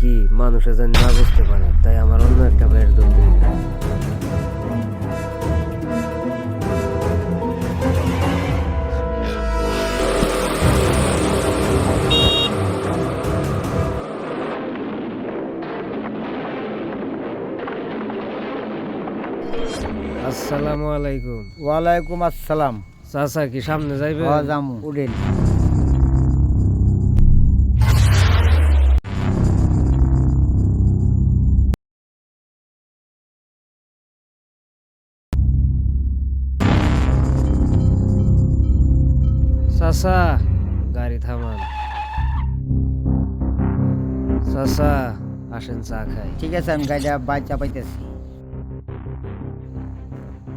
কি মানুষে যেন না বুঝতে পারে, তাই আমার অন্য একটা ভাইয়ের ধরতে হবে। আসসালামু আলাইকুম। ওয়ালাইকুম আসসালাম। চাচা কি সামনে যাইবে? জামু উঠেন। চাচা গাড়ি থামান। চাচা আসেন চা খাই। ঠিক আছে, আমি গাড়িটা বাইক চাপাইতেছি।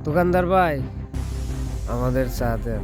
দোকানদার ভাই আমাদের চা দেন।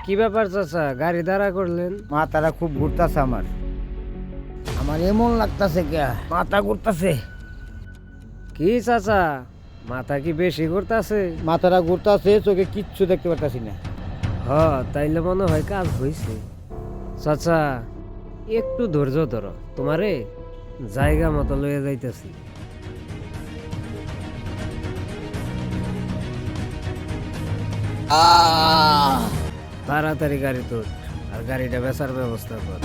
কি ব্যাপার চাচা, গাড়ি দাঁড়া করলেন? মাথাটা খুব ঘুরতাছে আমার। আমার এমন লাগতাছে কে মাথা ঘুরতাছে। কি চাচা, মাথা কি বেশি করতেছে? মাথাটা ঘুরতাছে, চোখে কিচ্ছু দেখতে পারতাছি না। তাইলে মনে হয় কাজ হয়েছে। চাচা একটু ধৈর্য ধরো, তোমারে জায়গা মতো লয়ে যাইতেছি। তাড়াতাড়ি গাড়ি তোর, আর গাড়িটা বেচার ব্যবস্থা কর।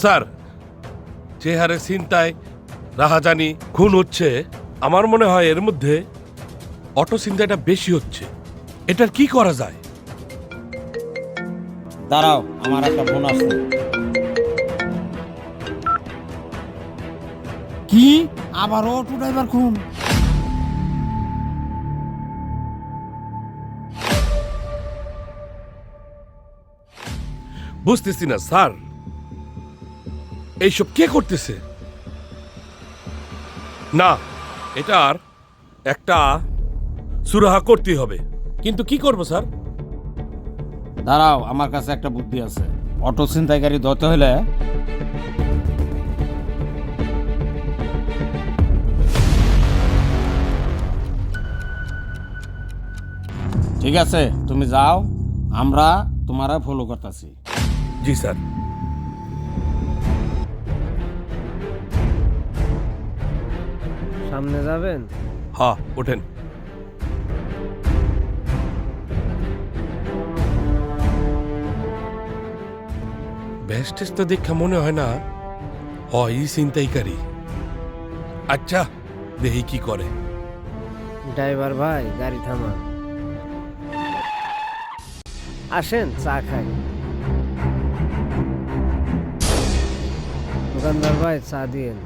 স্যার, যে হারে ছিনতাই, রাহাজানি, খুন হচ্ছে, আমার মনে হয় এর মধ্যে অটো ছিনতাইটা বেশি হচ্ছে। এটার কি করা যায়? দাঁড়াও, আমার একটা ফোন আসছে। কি আবার অটো ড্রাইভার খুন? বুঝতেছি না স্যার, এইসব কে করতেছে? না, এটার একটা সুরাহা করতে হবে, কিন্তু কি করব স্যার? দাঁড়াও, আমার কাছে একটা বুদ্ধি আছে। অটো ছিনতাইকারী ধরতে হলে ঠিক আছে, তুমি যাও, আমরা তোমারা ফলো করতেছি। জি স্যার। সামনে যাবেন? হ্যাঁ, ওঠেন। ব্যাস্টেজ তো দেখা মনে হয় না হয় ছিনতাইকারী। আচ্ছা, দেখি কি করে। ড্রাইভার ভাই গাড়ি থামান, আসেন চা খাই। দোকানদার ভাই চা দিয়েন।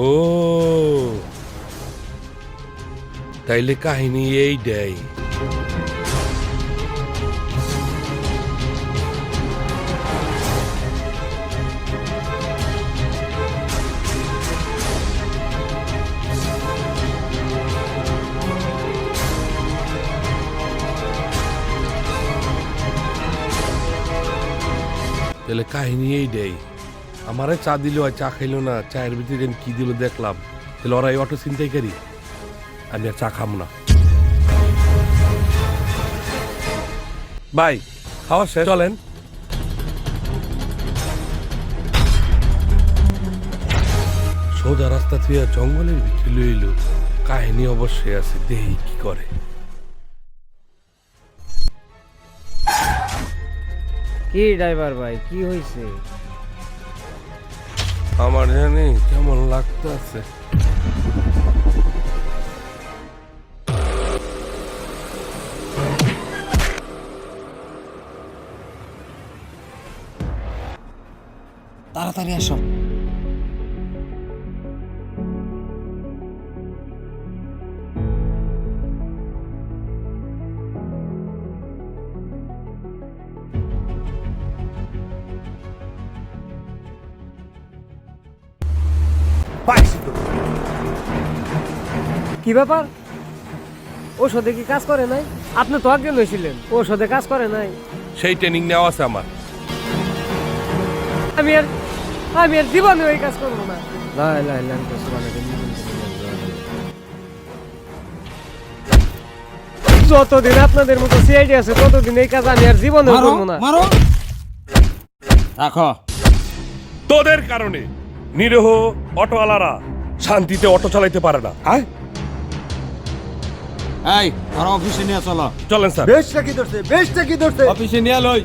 ও, তাইলে কাহিনী এইটাই। তাহলে কাহিনী এইটাই। আমারে চা দিল আর চা খাইলো না, চায়ের ভিতরে কি দিল দেখলাম। তাহলে ওরা অটো ছিনতাইকারী, আমি আর চা খাবো না। ভাই, খাওয়া শেষ, চলেন। সোজা রাস্তা থেকে জঙ্গলের ভিতরে লইল, কাহিনী অবশ্যই আছে, দেহি কি করে। কি ড্রাইভার ভাই কি হয়েছে? আমার জানি কেমন লাগতেছে। তাড়াতাড়ি আসো। কি ব্যাপার? ওষুধে কি কাজ করে নাই? আপনি তো আগে লইছিলেন ওষুধে কাজ করে নাই। সেই ট্রেনিং নেওয়া আছে আমার। আমি আর জীবনে ওই কাজ করবো না। যতদিন আপনাদের মতো সিআইডি আছে ততদিন এই কাজ আমি আর জীবনে মারো করবো না। মারো। রাখো। তোদের কারণে নিরীহ অটোওয়ালারা শান্তিতে অটো চালাইতে পারে না। হ্যাঁ, এই, আর অফিসে নিয়ে চলো। চলেন স্যার। বেশটা কি ধরছে? অফিসে নিয়ে লই।